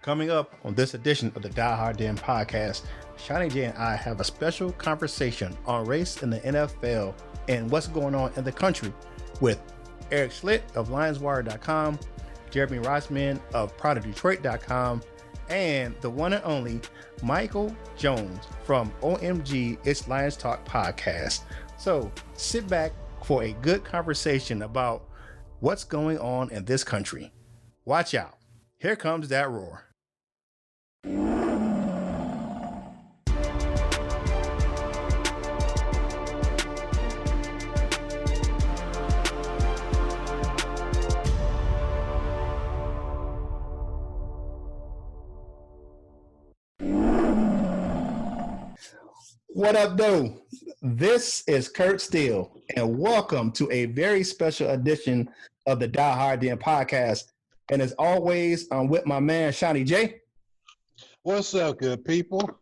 Coming up on this edition of the Die Hard Den podcast, Shawnee J and I have a special conversation on race in the NFL and what's going on in the country with Erik Schlitt of LionsWire.com, Jeremy Reisman of PrideOfDetroit.com, and the one and only Micheal Jones from OMG It's Lions Talk podcast. So sit back for a good conversation about what's going on in this country. Watch out. Here comes that roar. What up, though? This is Kurt Steele, and welcome to a very special edition of the Die Hard Den podcast. And as always, I'm with my man, Shawnee J. What's up, good people?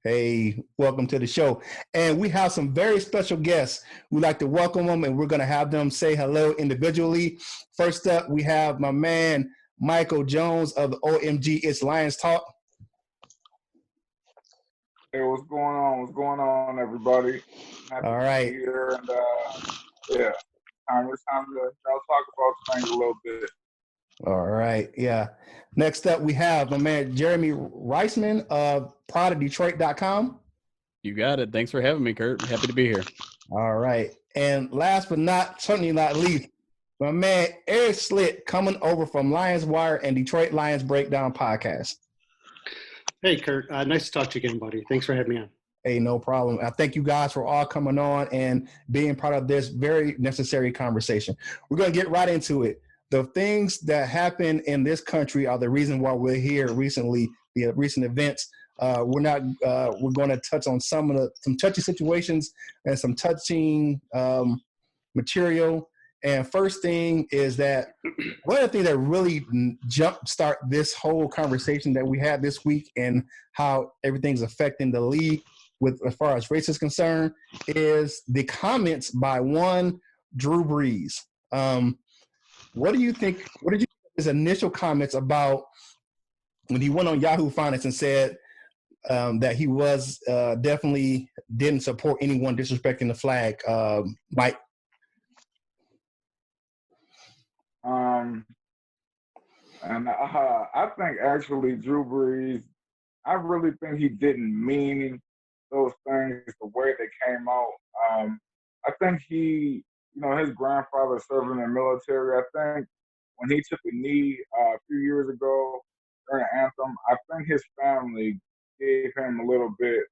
Hey, welcome to the show. And we have some very special guests. We'd like to welcome them, and we're going to have them say hello individually. First up, we have my man, Micheal Jones of the OMG It's Lions Talk. Hey, what's going on? What's going on, everybody? Happy All right. to be here, and yeah, it's time to talk about things a little bit. All right, yeah. Next up, we have my man Jeremy Reisman of PrideOfDetroit.com. You got it. Thanks for having me, Kurt. Happy to be here. All right, and last but certainly not least, my man Erik Schlitt coming over from Lions Wire and Detroit Lions Breakdown podcast. Hey, Kurt. Nice to talk to you again, buddy. Thanks for having me on. Hey, no problem. I thank you guys for all coming on and being part of this very necessary conversation. We're going to get right into it. The things that happen in this country are the reason why we're here recently, the recent events. We're going to touch on some touchy situations and some touching material. And first thing is that one of the things that really jumpstart this whole conversation that we had this week and how everything's affecting the league with as far as race is concerned is the comments by one Drew Brees. What do you think? What did you think of his initial comments about when he went on Yahoo Finance and said that he was definitely didn't support anyone disrespecting the flag? Mike? And I think actually Drew Brees, I really think he didn't mean those things the way they came out. I think he, his grandfather served in the military. I think when he took a knee a few years ago during the anthem, I think his family gave him a little bit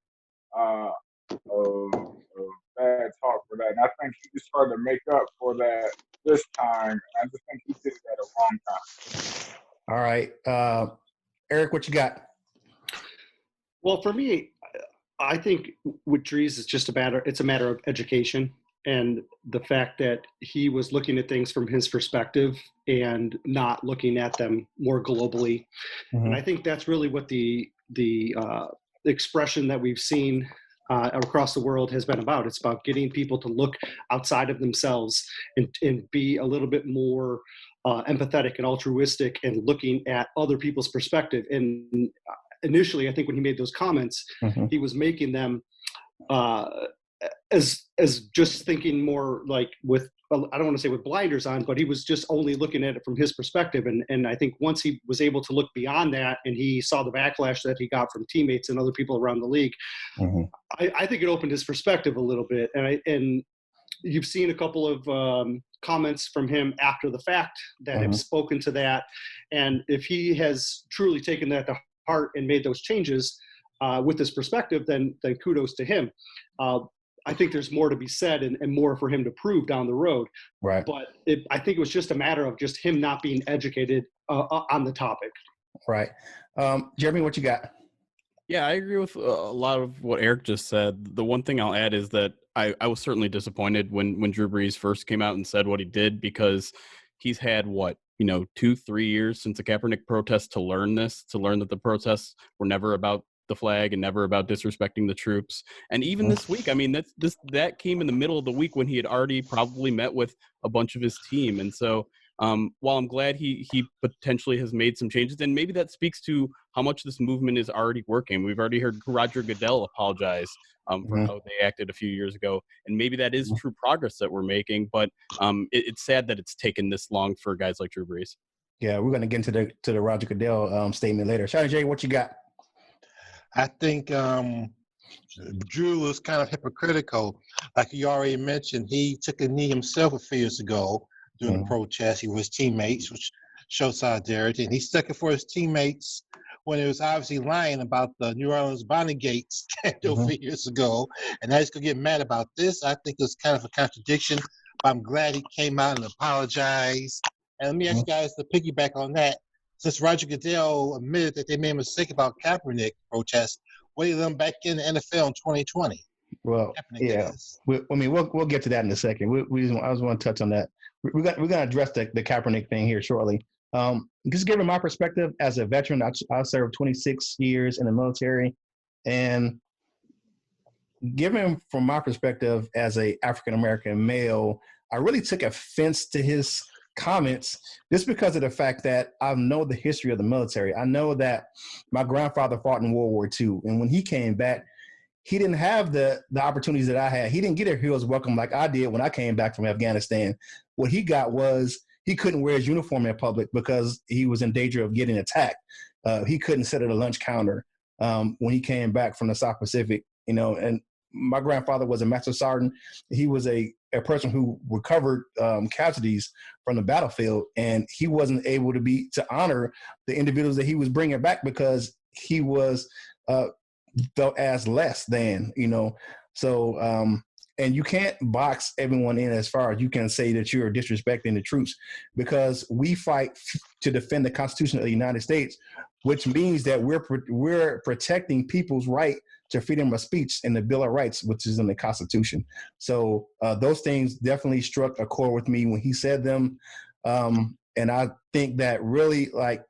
of bad talk for that. And I think he just tried to make up for that this time. I just think he did it at a wrong time. All right. Erik, what you got? Well, for me, I think with Drees, it's a matter of education and the fact that he was looking at things from his perspective and not looking at them more globally. Mm-hmm. And I think that's really what the expression that we've seen across the world has been about. It's about getting people to look outside of themselves and be a little bit more empathetic and altruistic and looking at other people's perspective. And initially, I think when he made those comments, mm-hmm. he was making them as just thinking more like with, I don't want to say with blinders on, but he was just only looking at it from his perspective. And I think once he was able to look beyond that and he saw the backlash that he got from teammates and other people around the league, mm-hmm. I think it opened his perspective a little bit. And you've seen a couple of comments from him after the fact that mm-hmm. have spoken to that. And if he has truly taken that to heart and made those changes with this perspective, then kudos to him. I think there's more to be said and more for him to prove down the road. Right. But I think it was just a matter of just him not being educated on the topic. Right. Jeremy, what you got? Yeah, I agree with a lot of what Erik just said. The one thing I'll add is that I was certainly disappointed when Drew Brees first came out and said what he did, because he's had 2-3 years since the Kaepernick protest to learn that the protests were never about the flag and never about disrespecting the troops. And even this week, I mean, that came in the middle of the week when he had already probably met with a bunch of his team. And so while I'm glad he potentially has made some changes, and maybe that speaks to how much this movement is already working. We've already heard Roger Goodell apologize for how they acted a few years ago, and maybe that is true progress that we're making. But it's sad that it's taken this long for guys like Drew Brees. Yeah, we're gonna get into the Roger Goodell statement later. Shiny J, what you got? I think Drew was kind of hypocritical. Like you already mentioned, he took a knee himself a few years ago during the protest. He was teammates, which shows solidarity. And he stuck it for his teammates when he was obviously lying about the New Orleans Bonnygate scandal a few years ago. And now he's going to get mad about this. I think it's kind of a contradiction. But I'm glad he came out and apologized. And let me ask you guys to piggyback on that. Since Roger Goodell admitted that they made a mistake about Kaepernick protest, will he let them back in the NFL in 2020? Well, yeah. We'll get to that in a second. I just want to touch on that. We're gonna address the Kaepernick thing here shortly. Just giving my perspective as a veteran, I served 26 years in the military, and given from my perspective as a African American male, I really took offense to his comments just because of the fact that I know the history of the military. I know that my grandfather fought in World War II, and when he came back, he didn't have the opportunities that I had. He didn't get a hero's welcome like I did when I came back from Afghanistan. What he got was he couldn't wear his uniform in public because he was in danger of getting attacked. He couldn't sit at a lunch counter when he came back from the South Pacific, and my grandfather was a master sergeant. He was a person who recovered casualties from the battlefield, and he wasn't able to honor the individuals that he was bringing back because he was felt as less than, So, and you can't box everyone in as far as you can say that you're disrespecting the troops, because we fight to defend the Constitution of the United States, which means that we're protecting people's right to freedom of speech in the Bill of Rights, which is in the Constitution. So those things definitely struck a chord with me when he said them. And I think that really, like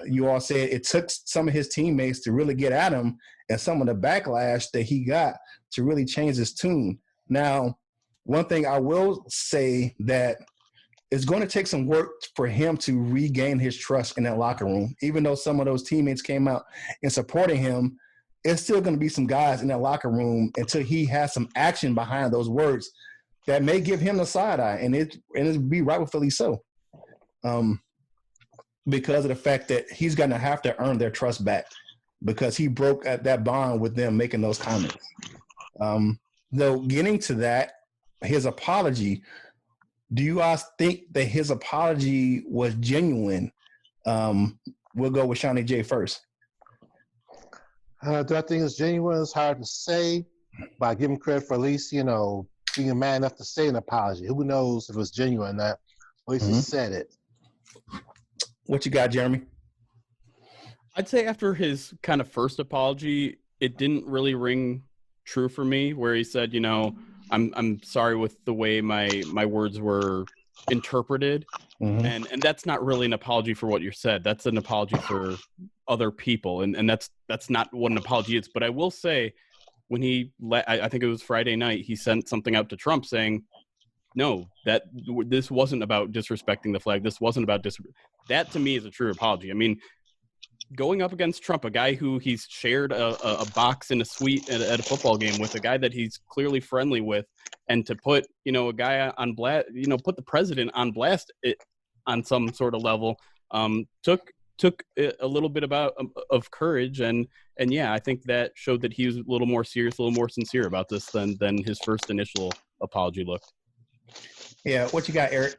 you all said, it took some of his teammates to really get at him, and some of the backlash that he got to really change his tune. Now, one thing I will say that it's going to take some work for him to regain his trust in that locker room. Even though some of those teammates came out and supporting him, it's still going to be some guys in that locker room until he has some action behind those words that may give him the side eye, and it'd be rightfully so, because of the fact that he's going to have to earn their trust back because he broke at that bond with them making those comments. Though getting to that, his apology, do you guys think that his apology was genuine? We'll go with Shawnee J first. Do I think it's genuine? It's hard to say, but I give him credit for at least, being man enough to say an apology. Who knows if it's genuine or not? At least he said it. What you got, Jeremy? I'd say after his kind of first apology, it didn't really ring true for me, where he said, I'm sorry with the way my words were interpreted. And that's not really an apology for what you said. That's an apology for other people. And that's not what an apology is. But I will say, when I think it was Friday night, he sent something out to Trump saying, no, that this wasn't about disrespecting the flag. This wasn't about that to me is a true apology. I mean, going up against Trump, a guy who he's shared a box in a suite at a football game with, a guy that he's clearly friendly with, and to put, a guy on blast, put the president on blast on some sort of level, took a little bit of courage. And yeah, I think that showed that he was a little more serious, a little more sincere about this than his first initial apology looked. Yeah. What you got, Erik?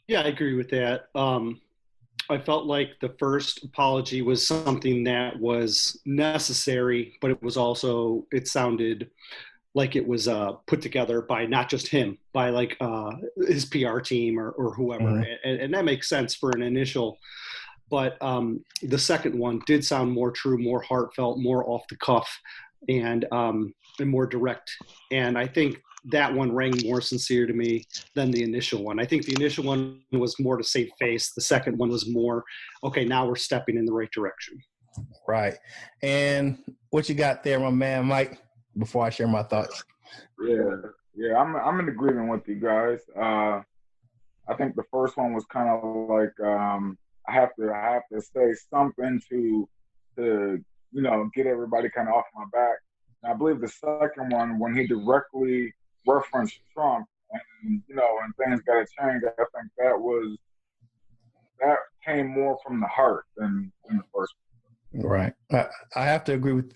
Yeah, I agree with that. I felt like the first apology was something that was necessary, but it sounded like it was put together by not just him, by like his PR team or whoever. And that makes sense for an initial, but the second one did sound more true, more heartfelt, more off the cuff, and more direct. And I think that one rang more sincere to me than the initial one. I think the initial one was more to save face. The second one was more, okay, now we're stepping in the right direction. Right. And what you got there, my man, Mike, before I share my thoughts? Yeah, I'm in agreement with you guys. I I think the first one was kind of like I have to say something to get everybody kind of off my back. And I believe the second one, when he directly referenced Trump and things got to change, I think that came more from the heart than the first. Right. I have to agree with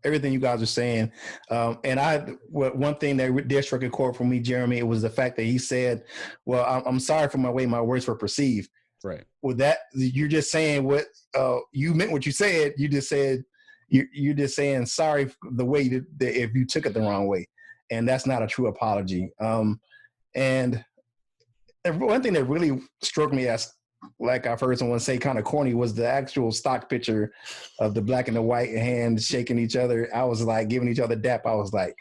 everything you guys are saying. And one thing that did strike a chord for me, Jeremy, it was the fact that he said, well, I'm sorry for my way my words were perceived. Right. With that, you're just saying what you meant what you said. You just said, you're just saying sorry for the way that if you took it the wrong way. And that's not a true apology. And one thing that really struck me as, like I've heard someone say, kind of corny, was the actual stock picture of the black and the white hands shaking each other. I was like giving each other dap. I was like,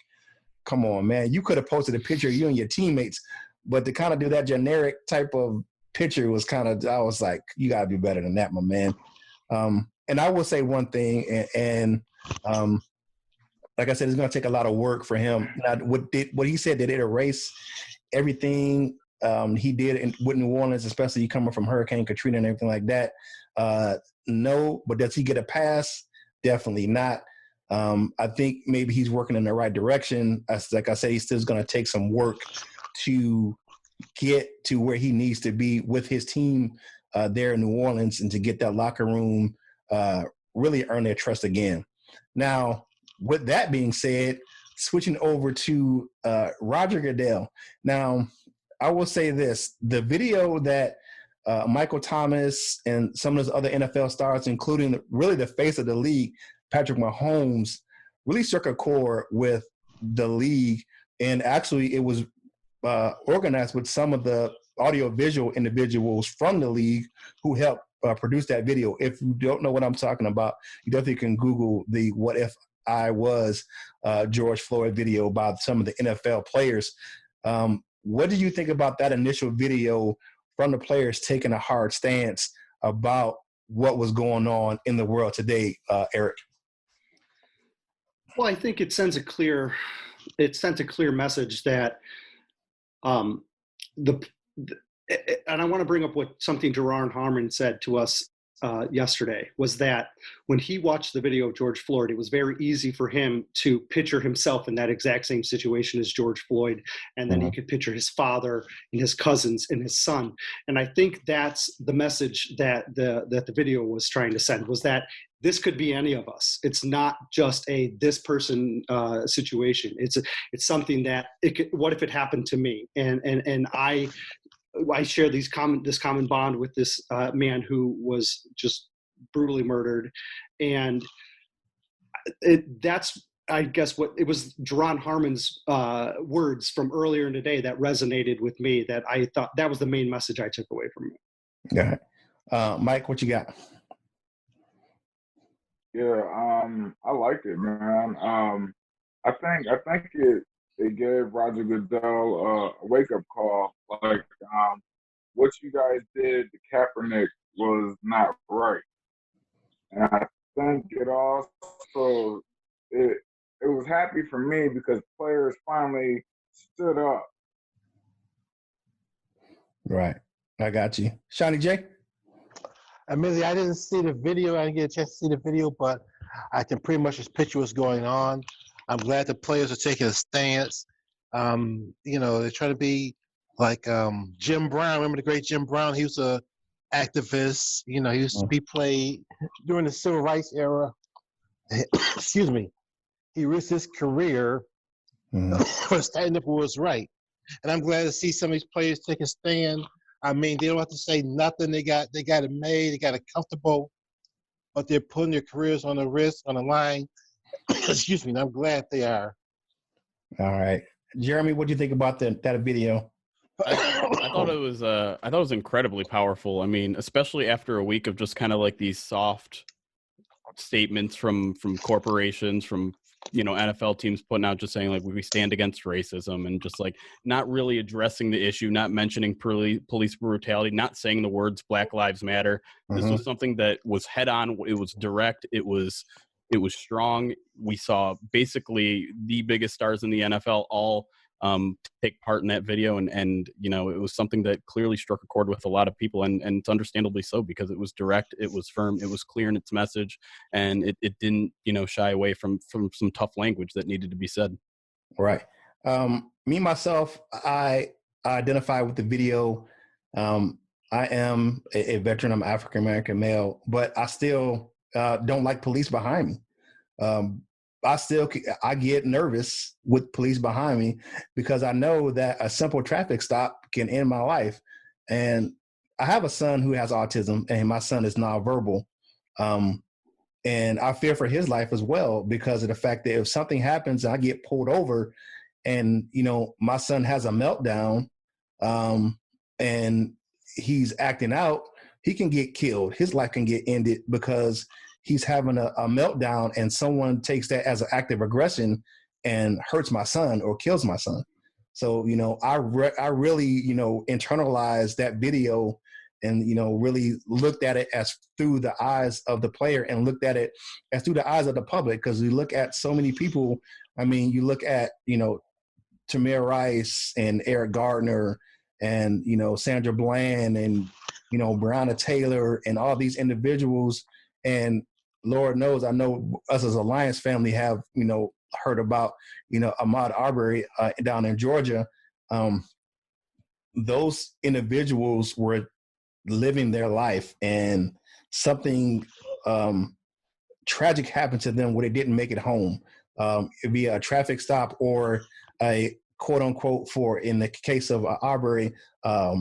come on, man. You could have posted a picture of you and your teammates, but to kind of do that generic type of picture was kind of, I was like, you got to be better than that, my man. And I will say one thing, and like I said, it's going to take a lot of work for him. Now, what he said, did it erase everything he did with New Orleans, especially coming from Hurricane Katrina and everything like that? No, but does he get a pass? Definitely not. I think maybe he's working in the right direction. Like I said, he's still going to take some work to get to where he needs to be with his team there in New Orleans, and to get that locker room really earn their trust again. Now, with that being said, switching over to Roger Goodell. Now, I will say this: the video that Michael Thomas and some of those other NFL stars, including really the face of the league, Patrick Mahomes, really struck a chord with the league. And actually, it was organized with some of the audiovisual individuals from the league who helped produce that video. If you don't know what I'm talking about, you definitely can Google the "What If I Was George Floyd" video by some of the NFL players. What did you think about that initial video from the players taking a hard stance about what was going on in the world today, Erik? Well, I think it sent a clear message that and I want to bring up something Duran Harmon said to us yesterday, was that when he watched the video of George Floyd, it was very easy for him to picture himself in that exact same situation as George Floyd. And then he could picture his father and his cousins and his son. And I think that's the message that the video was trying to send, was that this could be any of us. It's not just this person situation. It's something that what if it happened to me? And I share this common bond with this man who was just brutally murdered. And that's, I guess, what it was, Duran Harmon's words from earlier in the day that resonated with me, that I thought that was the main message I took away from it. Yeah. Mike, what you got? Yeah, I liked it, man. I think it gave Roger Goodell a wake up call. Like, what you guys did to Kaepernick was not right, and I think it also it was happy for me because players finally stood up. Right, I got you, Shawnee J. Admittedly, I didn't see the video. I didn't get a chance to see the video, but I can pretty much just picture what's going on. I'm glad the players are taking a stance. They're trying to be like Jim Brown. Remember the great Jim Brown? He was a activist. He used to be played during the civil rights era. Excuse me. He risked his career for standing up for what's right. And I'm glad to see some of these players take a stand. I mean, they don't have to say nothing. They got it made. They got it comfortable, but they're putting their careers on the risk, on the line. Excuse me. And I'm glad they are. All right, Jeremy, what do you think about that video? I thought it was incredibly powerful. I mean, especially after a week of just kind of like these soft statements from corporations, from NFL teams putting out, just saying like we stand against racism, and just like not really addressing the issue, not mentioning police brutality, not saying the words Black Lives Matter. This was something that was head on. It was direct. It was strong. We saw basically the biggest stars in the NFL all take part in that video, and you know, it was something that clearly struck a chord with a lot of people, and it's understandably so, because it was direct, it was firm, it was clear in its message, and it didn't, you know, shy away from some tough language that needed to be said. Right. Me myself, I identify with the video. I am a veteran. I'm African American male, but I still don't like police behind me. I get nervous with police behind me because I know that a simple traffic stop can end my life. And I have a son who has autism, and my son is nonverbal. And I fear for his life as well because of the fact that if something happens and I get pulled over, and you know my son has a meltdown, and he's acting out, he can get killed. His life can get ended because he's having a meltdown, and someone takes that as an act of aggression and hurts my son or kills my son. So you know, I really, you know, internalized that video, and you know, really looked at it as through the eyes of the player, and looked at it as through the eyes of the public, because we look at so many people. I mean, you look at, you know, Tamir Rice and Eric Gardner and, you know, Sandra Bland and, you know, Breonna Taylor and all these individuals. And Lord knows, I know us as a Lions family have, you know, heard about, you know, Ahmaud Arbery down in Georgia. Those individuals were living their life, and something tragic happened to them where they didn't make it home. It'd be a traffic stop or a quote unquote, for in the case of Arbery, I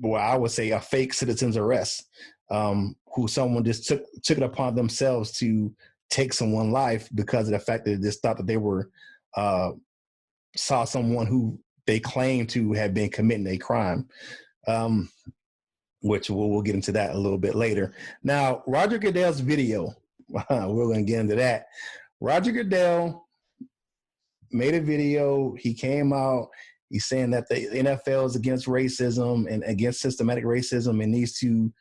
would say a fake citizen's arrest, who someone just took it upon themselves to take someone's life because of the fact that they just thought that they were saw someone who they claimed to have been committing a crime. Which we'll get into that a little bit later. Now, Roger Goodell's video, we're going to get into that. Roger Goodell made a video. He came out. He's saying that the NFL is against racism and against systematic racism and needs to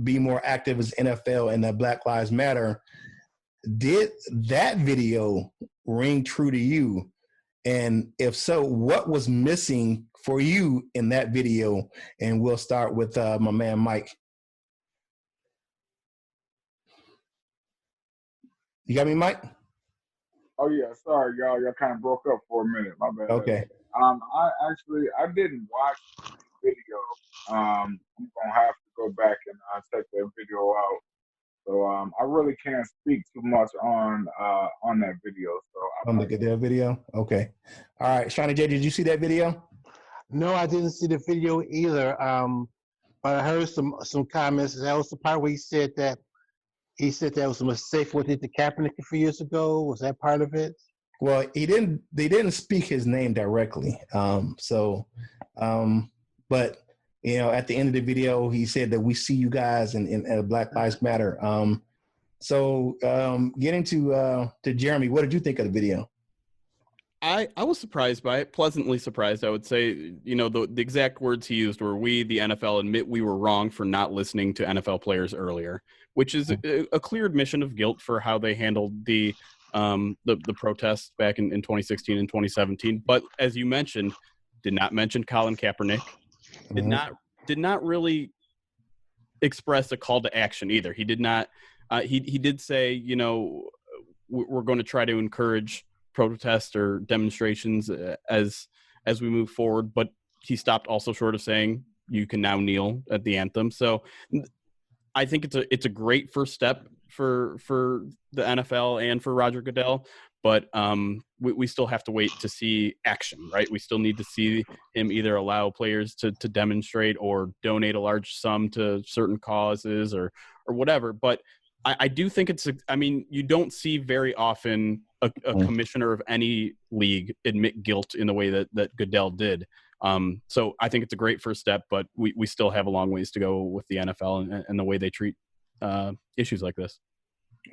be more active as NFL and that Black Lives Matter. Did that video ring true to you? And if so, what was missing for you in that video? And we'll start with my man, Mike. You got me, Mike? Oh yeah, sorry y'all. Y'all kind of broke up for a minute. My bad. Okay. I didn't watch the video. I'm gonna have to go back and check that video out. So I really can't speak too much on that video. So On the Goodell video? Okay. All right. Shawnee J, did you see that video? No, I didn't see the video either. But I heard some comments. That was the part where he said that was a mistake what he did to Kaepernick a few years ago. Was that part of it? Well, they didn't speak his name directly. But you know, at the end of the video, he said that we see you guys in Black Lives Matter. Getting to Jeremy, what did you think of the video? I was surprised by it, pleasantly surprised, I would say. You know, the exact words he used were, "We, the NFL, admit we were wrong for not listening to NFL players earlier," which is a clear admission of guilt for how they handled the protests back in 2016 and 2017. But as you mentioned, did not mention Colin Kaepernick, did not really express a call to action either. He did not. He did say, you know, we're going to try to encourage protests or demonstrations as we move forward, but he stopped also short of saying you can now kneel at the anthem. So I think it's a great first step for the NFL and for Roger Goodell, but we still have to wait to see action, right? We still need to see him either allow players to demonstrate or donate a large sum to certain causes or whatever. But I do think you don't see very often a commissioner of any league admit guilt in the way that Goodell did. So I think it's a great first step, but we still have a long ways to go with the NFL and the way they treat issues like this.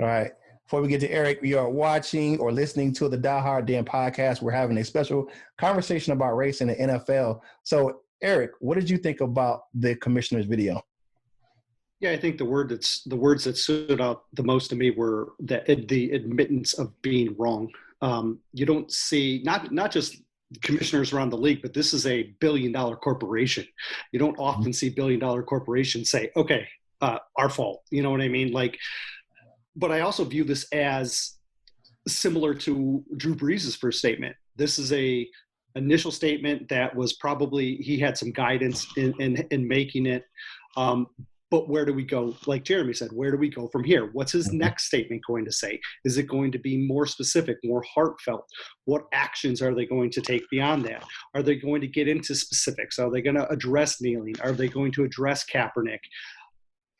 All right. Before we get to Erik, we are watching or listening to the Die Hard Den podcast. We're having a special conversation about race in the NFL. So, Erik, what did you think about the commissioner's video? Yeah, I think the words that stood out the most to me were the admittance of being wrong. You don't see not just commissioners around the league, but this is a billion-dollar corporation. You don't often see billion-dollar corporations say, okay, our fault. You know what I mean? Like, but I also view this as similar to Drew Brees' first statement. This is a initial statement that was probably, he had some guidance in making it. But where do we go? Like Jeremy said, where do we go from here? What's his next statement going to say? Is it going to be more specific, more heartfelt? What actions are they going to take beyond that? Are they going to get into specifics? Are they going to address kneeling? Are they going to address Kaepernick?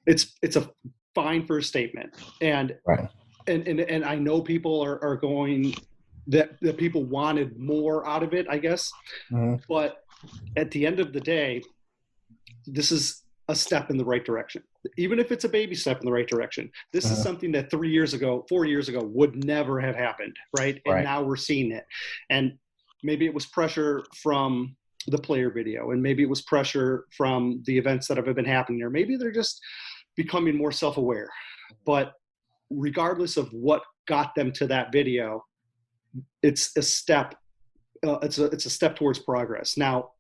It's a fine first statement. And Right. And I know people are going that people wanted more out of it, I guess. But at the end of the day, this is a step in the right direction. Even if it's a baby step in the right direction, this is something that 4 years ago would never have happened, right? And now we're seeing it. And maybe it was pressure from the player video, and maybe it was pressure from the events that have been happening, or maybe they're just becoming more self-aware. But regardless of what got them to that video, it's a step. It's a step towards progress. Now,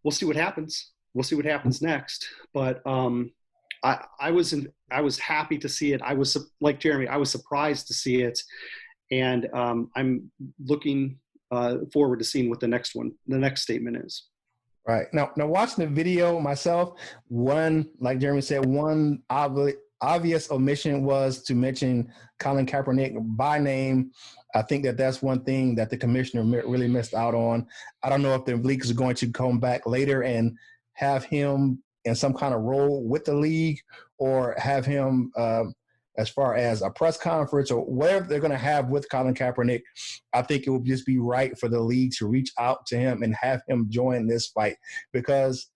we'll see what happens. We'll see what happens next. But I was happy to see it. I was like Jeremy. I was surprised to see it, and I'm looking forward to seeing what the next statement is. Right. Now watching the video myself, like Jeremy said, one obvious omission was to mention Colin Kaepernick by name. I think that's one thing that the commissioner really missed out on. I don't know if the league is going to come back later and have him in some kind of role with the league, or have him as far as a press conference or whatever they're going to have with Colin Kaepernick. I think it would just be right for the league to reach out to him and have him join this fight, because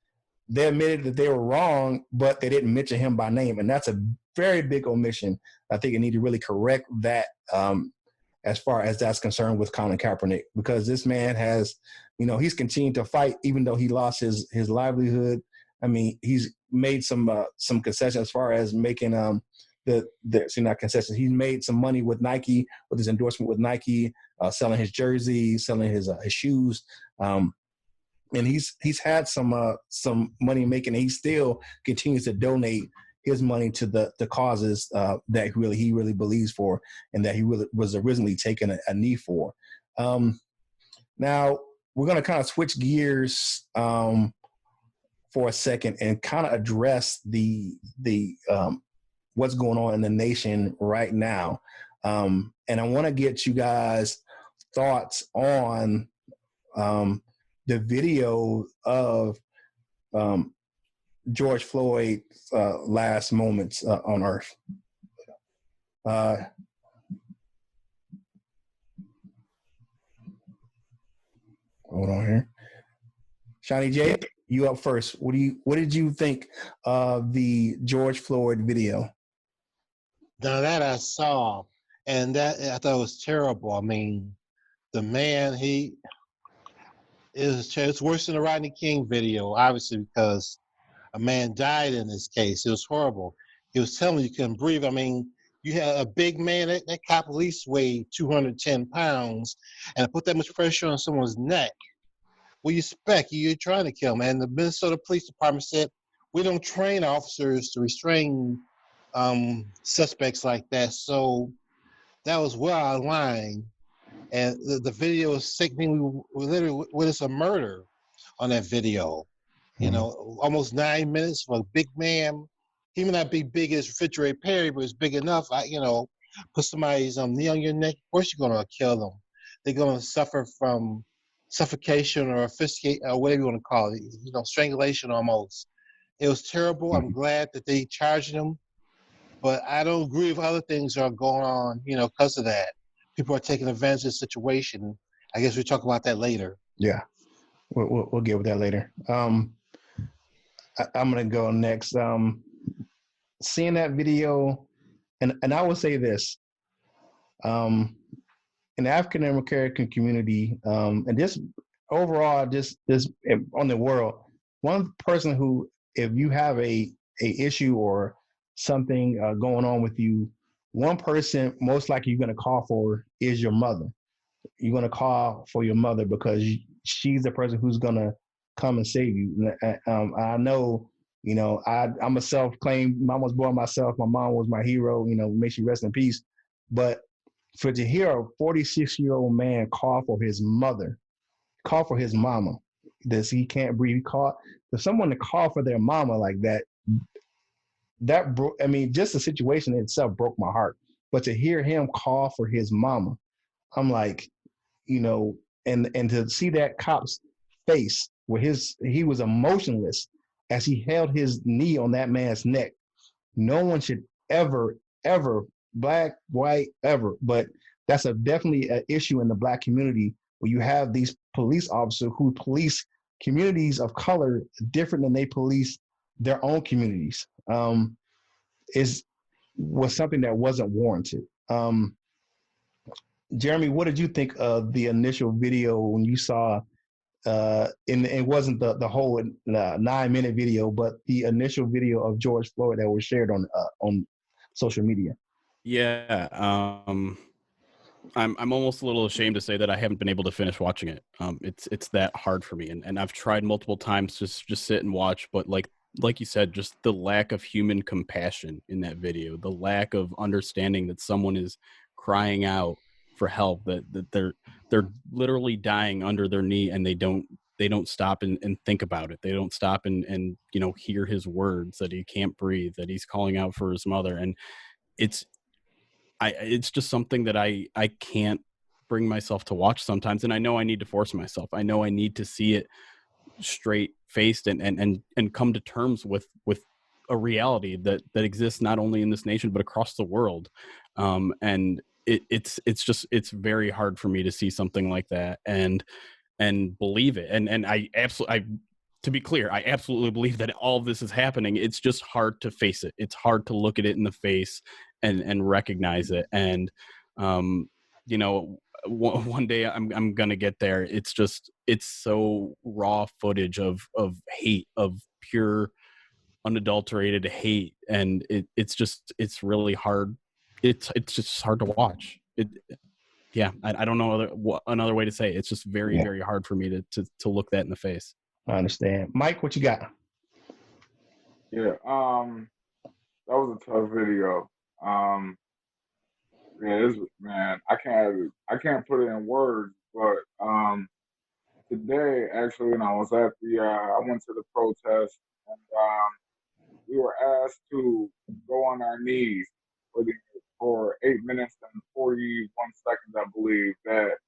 they admitted that they were wrong, but they didn't mention him by name. And that's a very big omission. I think you need to really correct that as far as that's concerned with Colin Kaepernick, because this man has, he's continued to fight even though he lost his livelihood. I mean, he's made some concessions as far as making not concessions. He's made some money with Nike, with his endorsement with Nike, selling his jersey, selling his shoes. And he's had some money making, and he still continues to donate his money to the causes that he really believes for, and that he really was originally taking a knee for. Now we're going to kind of switch gears for a second and kind of address the what's going on in the nation right now. And I want to get you guys' thoughts on the video of George Floyd's last moments on Earth. Hold on here. Shawnee J, you up first. What did you think of the George Floyd video? Now that I saw, and that I thought was terrible. I mean, the man, it's worse than the Rodney King video, obviously, because a man died in this case. It was horrible. He was telling you couldn't breathe. I mean, you had a big man, that cop at least weighed 210 pounds, and to put that much pressure on someone's neck, what do you expect? You're trying to kill him. And the Minnesota Police Department said, we don't train officers to restrain suspects like that. So that was well out of line. And the video is sickening. We literally witnessed a murder on that video. Almost 9 minutes for a big man. He may not be big as Refrigerator Perry, but it's big enough. Put somebody's knee on your neck, of course you're going to kill them. They're going to suffer from suffocation or asphyxiation, or whatever you want to call it, strangulation almost. It was terrible. I'm glad that they charged him, but I don't agree with other things that are going on, because of that. People are taking advantage of the situation. I guess we'll talk about that later. Yeah, we'll get with that later. I'm going to go next. Seeing that video, and I will say this, in the African American community, and just overall, just on the world, one person who, if you have a issue or something going on with you, one person most likely you're going to call for is your mother. you're going to call for your mother because she's the person who's going to come and save you. I know, I'm a self-claimed mom was born myself. My mom was my hero, may she rest in peace. But to hear a 46-year-old man call for his mother, call for his mama, that he can't breathe, for someone to call for their mama like that, just the situation itself broke my heart. But to hear him call for his mama, I'm like, and to see that cop's face where he was emotionless as he held his knee on that man's neck. No one should ever, black, white, ever, but that's definitely an issue in the black community where you have these police officers who police communities of color different than they police their own communities. Was something that wasn't warranted. Jeremy, what did you think of the initial video when you saw? It wasn't the whole 9-minute video, but the initial video of George Floyd that was shared on social media. Yeah, I'm almost a little ashamed to say that I haven't been able to finish watching it. It's that hard for me, and I've tried multiple times to just sit and watch, but like you said, just the lack of human compassion in that video, the lack of understanding that someone is crying out for help, that they're literally dying under their knee, and they don't stop and think about it. They don't stop and hear his words that he can't breathe, that he's calling out for his mother, and it's just something that I can't bring myself to watch sometimes, and I know I need to force myself. I know I need to see it straight faced and come to terms with a reality that exists not only in this nation but across the world. And it's very hard for me to see something like that and believe it. And to be clear, I absolutely believe that all of this is happening. It's just hard to face it. It's hard to look at it in the face and recognize it. And one day I'm gonna get there. It's so raw footage of hate, of pure unadulterated hate, and it's really hard. It's just hard to watch it. Yeah, I don't know another way to say it. It's just very, very hard for me to look that in the face. I understand. Mike, what you got? Yeah, that was a tough video. Man, I can't put it in words, but today actually, when I was at I went to the protest, and we were asked to go on our knees for 8 minutes and 41 seconds, I believe. That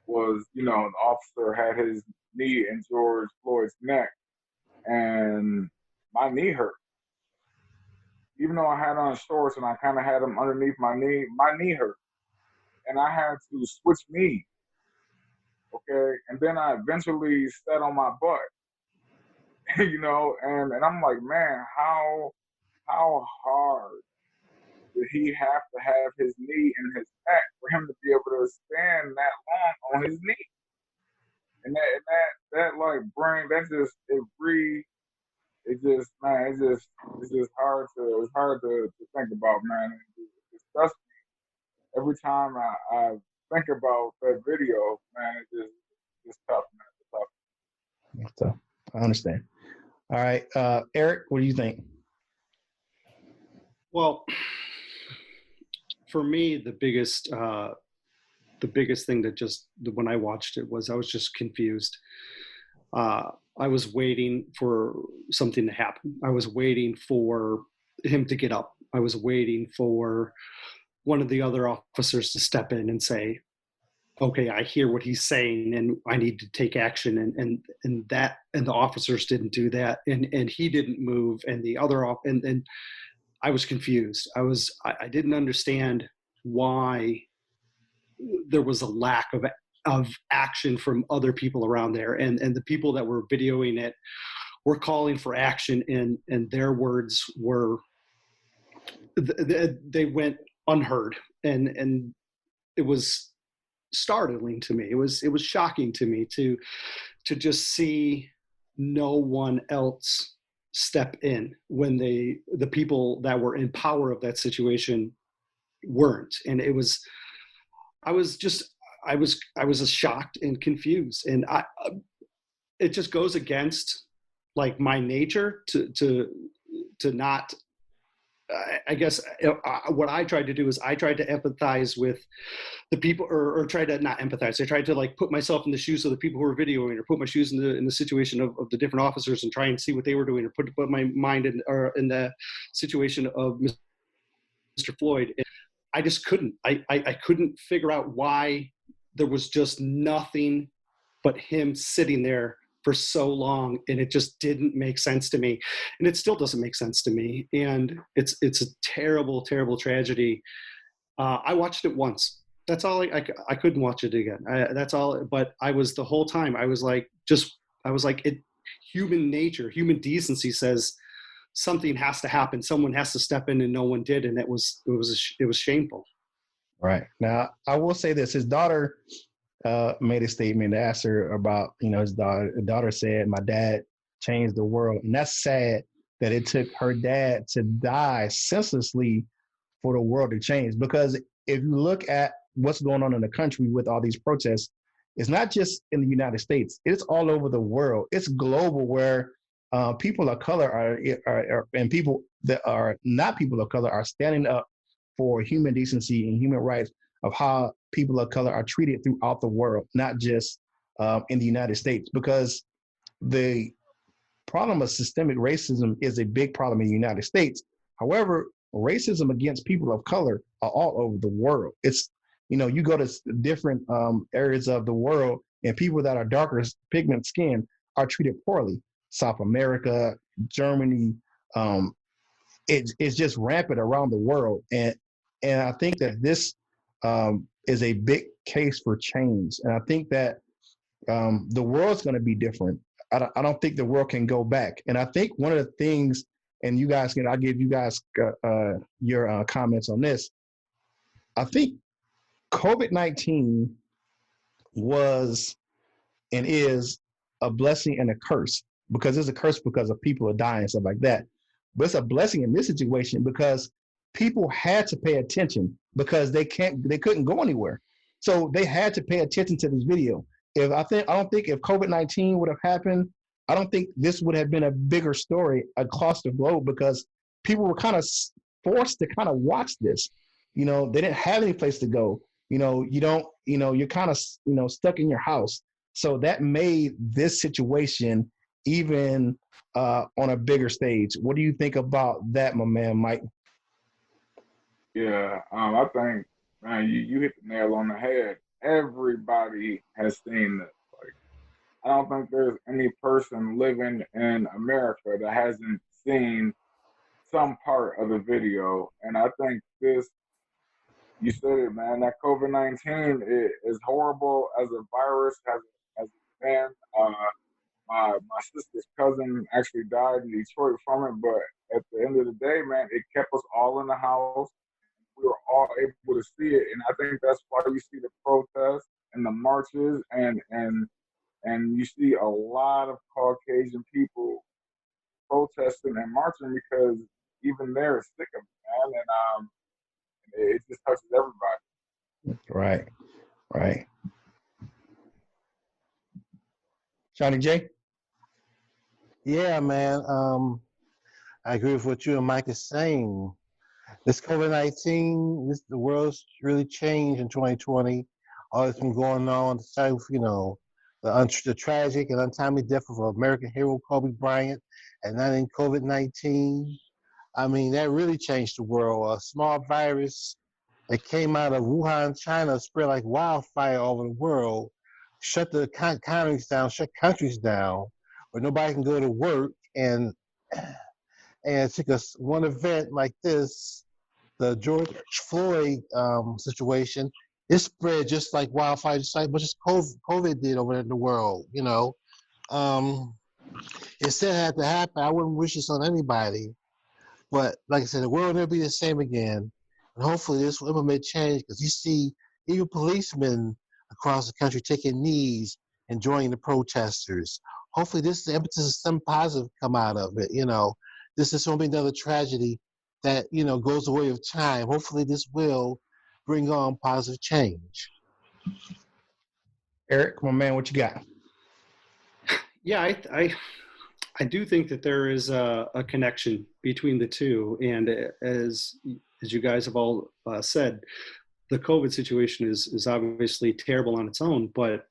was, the officer had his knee in George Floyd's neck, and my knee hurt. Even though I had on shorts and I kind of had them underneath my knee hurt. And I had to switch knees, okay? And then I eventually sat on my butt, and I'm like, man, how hard did he have to have his knee in his neck for him to be able to stand that long on his knee? And that like brain, it's just hard to think about, man. It disgusts me every time I think about that video, man. It's tough, man. It's tough. So I understand. All right, Erik, what do you think? Well, for me, the biggest thing that when I watched it was I was just confused. I was waiting for something to happen. I was waiting for him to get up. I was waiting for one of the other officers to step in and say, okay, I hear what he's saying and I need to take action. And the officers didn't do that. And he didn't move, and and I was confused. I didn't understand why there was a lack of action from other people around there, and the people that were videoing it were calling for action, and their words were they went unheard, and it was startling to me. It was shocking to me to just see no one else step in when the people that were in power of that situation weren't. And I I was shocked and confused, and it just goes against like my nature to not. I guess what I tried to do is I tried to empathize with the people, or try to not empathize. I tried to like put myself in the shoes of the people who were videoing, or put my shoes in the situation of the different officers and try and see what they were doing, or put my mind in the situation of Mr. Floyd. And I just couldn't. I couldn't figure out why there was just nothing but him sitting there for so long, and it just didn't make sense to me, and it still doesn't make sense to me. And it's a terrible, terrible tragedy. I watched it once. That's all. I couldn't watch it again. That's all. But I was the whole time. I was like, it. Human nature, human decency says something has to happen. Someone has to step in, and no one did, and it was shameful. Right. Now, I will say this: his daughter made a statement, asked her about, his daughter. The daughter said, "My dad changed the world," and that's sad that it took her dad to die senselessly for the world to change. Because if you look at what's going on in the country with all these protests, it's not just in the United States; it's all over the world. It's global, where people of color are and people that are not people of color are standing up for human decency and human rights, of how people of color are treated throughout the world, not just in the United States. Because the problem of systemic racism is a big problem in the United States. However, racism against people of color are all over the world. It's, you go to different areas of the world, and people that are darker pigment skin are treated poorly. South America, Germany, it's just rampant around the world. And I think that this is a big case for change. And I think that the world's going to be different. I don't think the world can go back. And I think one of the things, and you guys I'll give you guys your comments on this. I think COVID-19 was and is a blessing and a curse, because it's a curse because of people are dying and stuff like that. But it's a blessing in this situation because people had to pay attention, because they couldn't go anywhere. So they had to pay attention to this video. I don't think if COVID-19 would have happened, I don't think this would have been a bigger story across the globe, because people were kind of forced to kind of watch this. They didn't have any place to go. You're kind of, stuck in your house. So that made this situation even on a bigger stage. What do you think about that, my man, Mike? Yeah, I think, man, you hit the nail on the head. Everybody has seen this. Like, I don't think there's any person living in America that hasn't seen some part of the video. And I think this, you said it, man, that COVID-19 is horrible as a virus, as a man. My sister's cousin actually died in Detroit from it, but at the end of the day, man, it kept us all in the house. We were all able to see it, and I think that's why you see the protests and the marches, and you see a lot of Caucasian people protesting and marching, because even they're sick of it, man, and it just touches everybody. Right. Johnny J? Yeah, man. I agree with what you and Mike is saying. This COVID-19, the world's really changed in 2020. All that's been going on, the tragic and untimely death of American hero Kobe Bryant, and then in COVID-19. I mean, that really changed the world. A small virus that came out of Wuhan, China, spread like wildfire all over the world, shut the economies down, shut countries down, where nobody can go to work. And it took us one event like this, the George Floyd situation, it spread just like wildfire, just like much as COVID did over in the world, It still had to happen. I wouldn't wish this on anybody. But like I said, the world will never be the same again. And hopefully this will implement change, because you see even policemen across the country taking knees and joining the protesters. Hopefully this is the impetus of some positive come out of it, This is going to be another tragedy that, goes the way of time. Hopefully this will bring on positive change. Erik, my man, what you got? Yeah, I do think that there is a connection between the two, and as you guys have all said, the COVID situation is obviously terrible on its own, but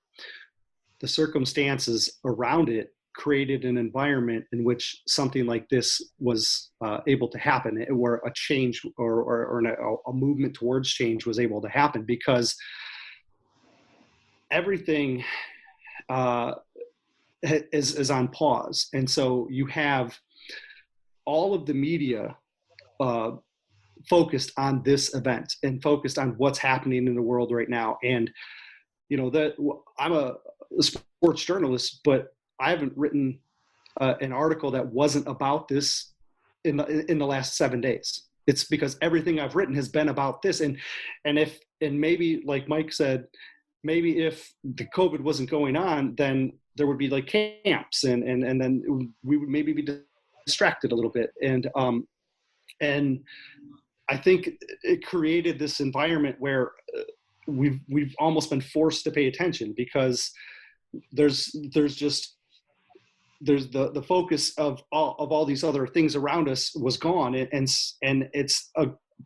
the circumstances around it created an environment in which something like this was able to happen, where a change or a movement towards change was able to happen, because everything is on pause. And so you have all of the media uh, focused on this event and focused on what's happening in the world right now. And, you know, that I'm a sports journalist, but I haven't written an article that wasn't about this in the last 7 days. It's because everything I've written has been about this. And maybe, like Mike said, maybe if the COVID wasn't going on, then there would be like camps and then we would maybe be distracted a little bit. And I think it created this environment where we've almost been forced to pay attention, because there's the focus of all these other things around us was gone, and it's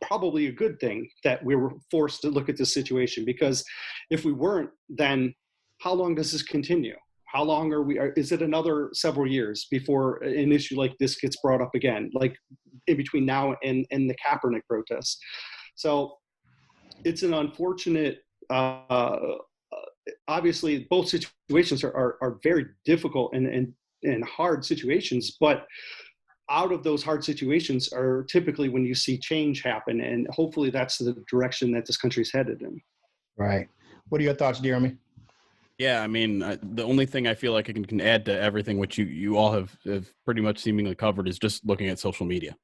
probably a good thing that we were forced to look at this situation, because if we weren't, then how long does this continue? How long is it another several years before an issue like this gets brought up again, like in between now and the Kaepernick protests? So it's an unfortunate, obviously both situations are very difficult and hard situations, but out of those hard situations are typically when you see change happen, and hopefully that's the direction that this country's headed in. Right. What are your thoughts, Jeremy? Yeah, I mean, the only thing I feel like I can add to everything which you all have pretty much seemingly covered is just looking at social media.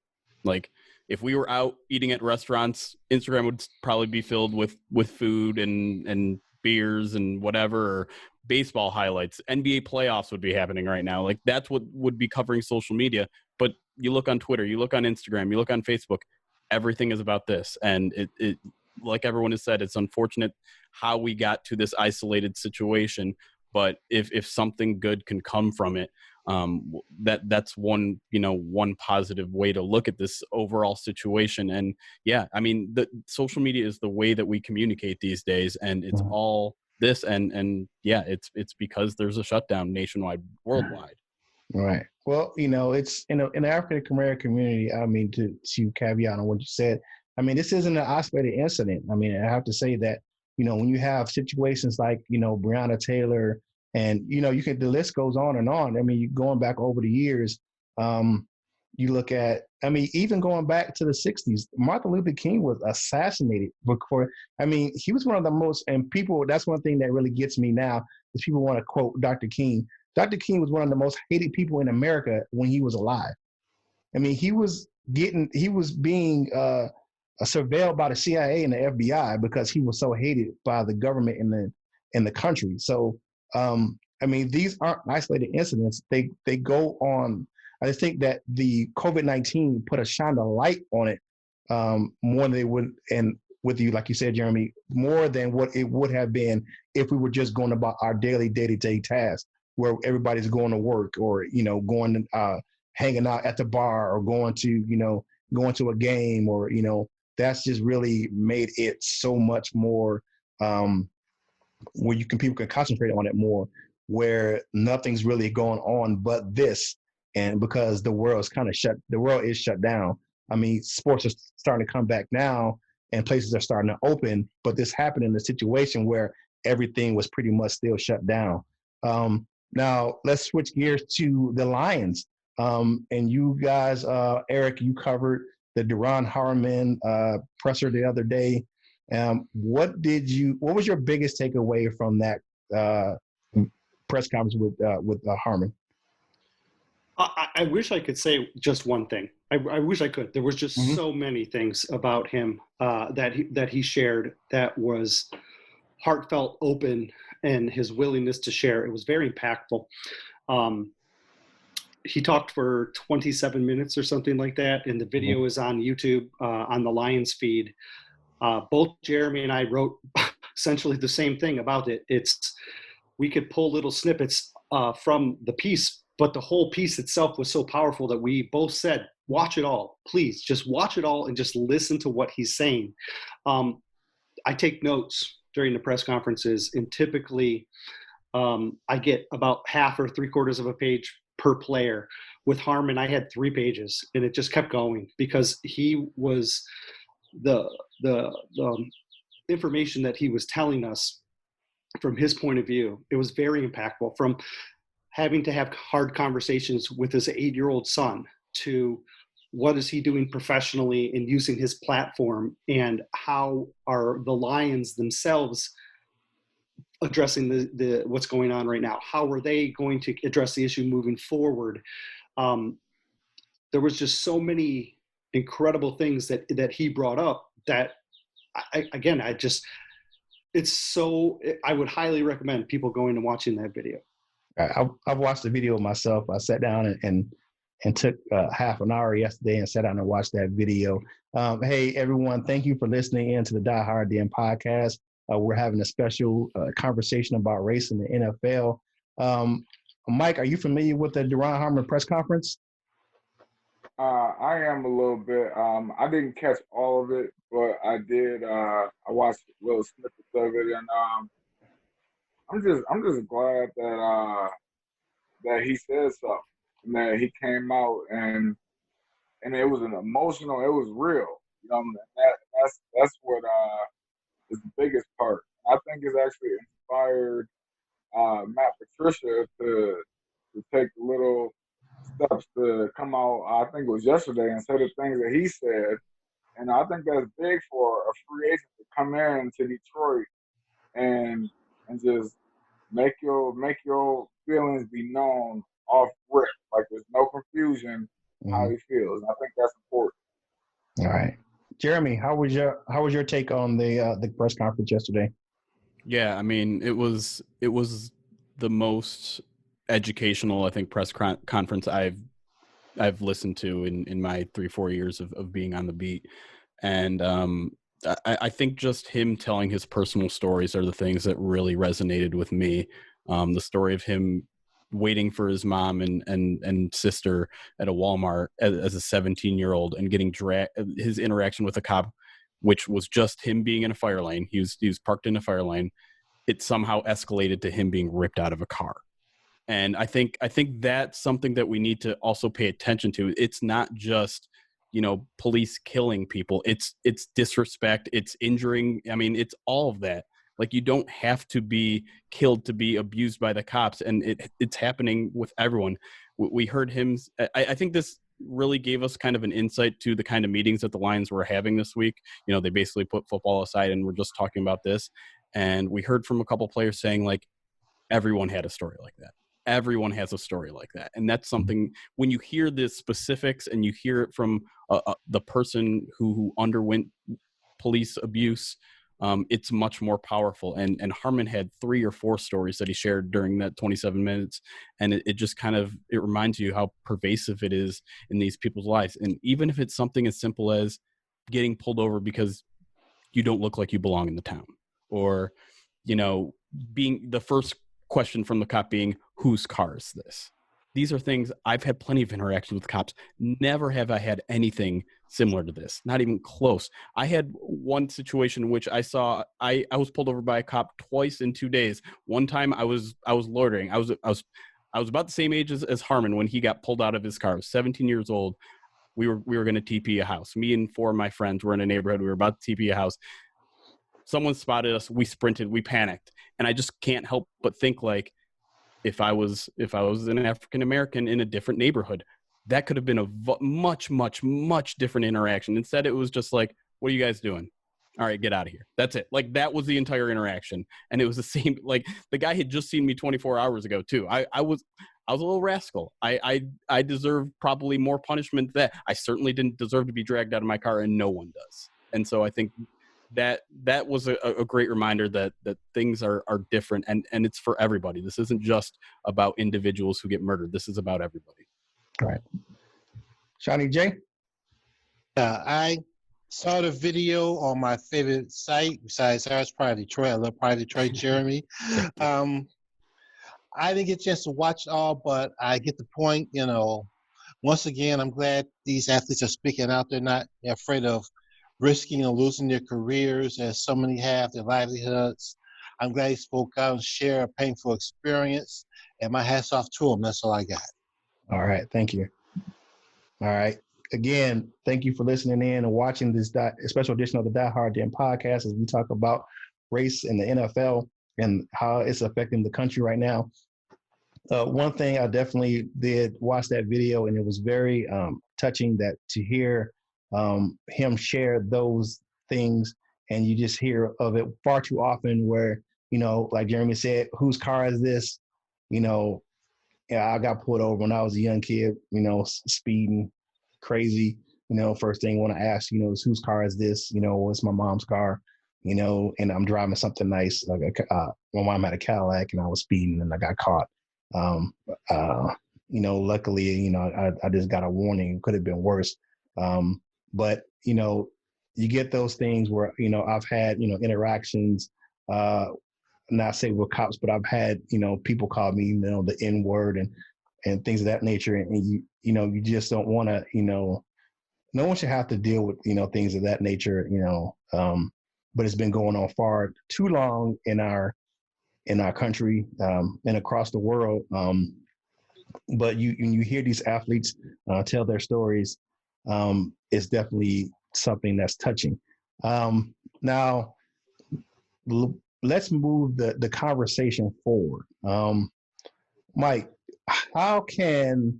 Like, if we were out eating at restaurants, Instagram would probably be filled with food and beers and whatever, or baseball highlights. NBA playoffs would be happening right now. Like, that's what would be covering social media. But you look on Twitter, you look on Instagram, you look on Facebook, everything is about this. And it like everyone has said, it's unfortunate how we got to this isolated situation. But if something good can come from it, that's one positive way to look at this overall situation. And yeah, I mean, the social media is the way that we communicate these days, and it's all this, and yeah, it's because there's a shutdown nationwide, worldwide. Right. Well, it's in the African American community. I mean, to caveat on what you said, I mean, this isn't an isolated incident. I mean, I have to say that, when you have situations like, Breonna Taylor, and, the list goes on and on. I mean, going back over the years, you look at, I mean, even going back to the 60s, Martin Luther King was assassinated before. I mean, he was one of the most, and people, that's one thing that really gets me now, is people want to quote Dr. King. Dr. King was one of the most hated people in America when he was alive. I mean, he was being surveilled by the CIA and the FBI because he was so hated by the government in the country. So, I mean, these aren't isolated incidents. They go on. I just think that the COVID-19 put a shine of light on it more than they would, and with you, like you said, Jeremy, more than what it would have been if we were just going about our daily day-to-day tasks, where everybody's going to work, or going hanging out at the bar, or going to a game, or that's just really made it so much more where people can concentrate on it more, where nothing's really going on but this. And because the world is shut down. I mean, sports are starting to come back now, and places are starting to open, but this happened in a situation where everything was pretty much still shut down. Now let's switch gears to the Lions. And you guys, Erik, you covered the Duron Harmon presser the other day. What was your biggest takeaway from that press conference with Harmon? I wish I could say just one thing. I wish I could. There was just so many things about him that he shared that was heartfelt, open, and his willingness to share. It was very impactful. He talked for 27 minutes or something like that, and the video is on YouTube on the Lions feed. Both Jeremy and I wrote essentially the same thing about it. we could pull little snippets from the piece, but the whole piece itself was so powerful that we both said, watch it all, please, just watch it all and just listen to what he's saying. I take notes during the press conferences, and typically I get about half or 3/4 of a page per player. With Harmon, I had 3 pages, and it just kept going because he was the information that he was telling us from his point of view. It was very impactful, from having to have hard conversations with his 8-year-old son to what is he doing professionally and using his platform, and how are the Lions themselves addressing the what's going on right now? How are they going to address the issue moving forward? There was just so many incredible things that he brought up that I would highly recommend people going and watching that video. I've watched the video myself. I sat down and took half an hour yesterday and sat down and watched that video. Hey, everyone, thank you for listening in to the Die Hard Den podcast. We're having a special conversation about race in the NFL. Mike, are you familiar with the Duron Harmon press conference? I am a little bit. I didn't catch all of it, but I did. I watched little snippets of it, and I'm just glad that he said something, and that he came out and it was an emotional. It was real. You know, that's what is the biggest part. I think it's actually inspired Matt Patricia to take little steps to come out. I think it was yesterday, and say the things that he said. And I think that's big for a free agent to come in to Detroit and just make your feelings be known off rip. Like there's no confusion how he feels. And I think that's important. All right. Jeremy, how was your take on the press conference yesterday? Yeah, I mean, it was the most educational, I think, press conference I've listened to in my 3-4 years of being on the beat. And I think just him telling his personal stories are the things that really resonated with me. The story of him waiting for his mom and sister at a Walmart as a 17-year-old and getting dragged, his interaction with a cop, which was just him being in a fire lane. He was parked in a fire lane. It somehow escalated to him being ripped out of a car. And I think that's something that we need to also pay attention to. It's not just, police killing people. It's disrespect. It's injuring. I mean, it's all of that. Like, you don't have to be killed to be abused by the cops. And it's happening with everyone. We heard him. I think this really gave us kind of an insight to the kind of meetings that the Lions were having this week. They basically put football aside and we're just talking about this. And we heard from a couple players saying, like, everyone had a story like that. Everyone has a story like that. And that's something, when you hear the specifics and you hear it from the person who underwent police abuse, it's much more powerful. And Harmon had 3 or 4 stories that he shared during that 27 minutes. And it just kind of, it reminds you how pervasive it is in these people's lives. And even if it's something as simple as getting pulled over because you don't look like you belong in the town, or, being the first question from the cop being, whose car is this? These are things. I've had plenty of interactions with cops. Never have I had anything similar to this, not even close. I had one situation in which I saw I was pulled over by a cop twice in 2 days. One time I was loitering. I was about the same age as Harmon when he got pulled out of his car. I was 17 years old. We were going to TP a house. Me and 4 of my friends were in a neighborhood. We were about to TP a house. Someone spotted us. We sprinted. We panicked. And I just can't help but think, like, if I was an African American in a different neighborhood, that could have been a much, much, much different interaction. Instead, it was just like, what are you guys doing? All right, get out of here. That's it. Like, that was the entire interaction. And it was the same. Like, the guy had just seen me 24 hours ago too. I was a little rascal. I deserved probably more punishment than that. I certainly didn't deserve to be dragged out of my car, and no one does. And so I think that was a great reminder that things are different, and it's for everybody. This isn't just about individuals who get murdered. This is about everybody. All right. Shawnee J? I saw the video on my favorite site besides ours, Pride Detroit. I love Pride Detroit, Jeremy. I didn't get a chance to watch it all, but I get the point. Once again, I'm glad these athletes are speaking out. They're not afraid of risking or losing their careers, as so many have their livelihoods. I'm glad he spoke out and shared a painful experience. And my hat's off to him. That's all I got. All right. Thank you. All right. Again, thank you for listening in and watching this special edition of the Die Hard Den podcast as we talk about race in the NFL and how it's affecting the country right now. One thing I definitely did watch that video, and it was very touching that to hear him share those things, and you just hear of it far too often where, like Jeremy said, whose car is this? Yeah, I got pulled over when I was a young kid, speeding crazy. First thing I want to ask, is whose car is this? It's my mom's car, and I'm driving something nice. Like my mom had a Cadillac and I was speeding and I got caught. Luckily, I just got a warning. It could have been worse. But, you get those things where, I've had, interactions, not say with cops, but I've had, people call me, the N word and things of that nature. And you just don't want to, no one should have to deal with, things of that nature, but it's been going on far too long in our country and across the world. But you hear these athletes tell their stories, it's definitely something that's touching. Now, let's move the conversation forward. Mike, how can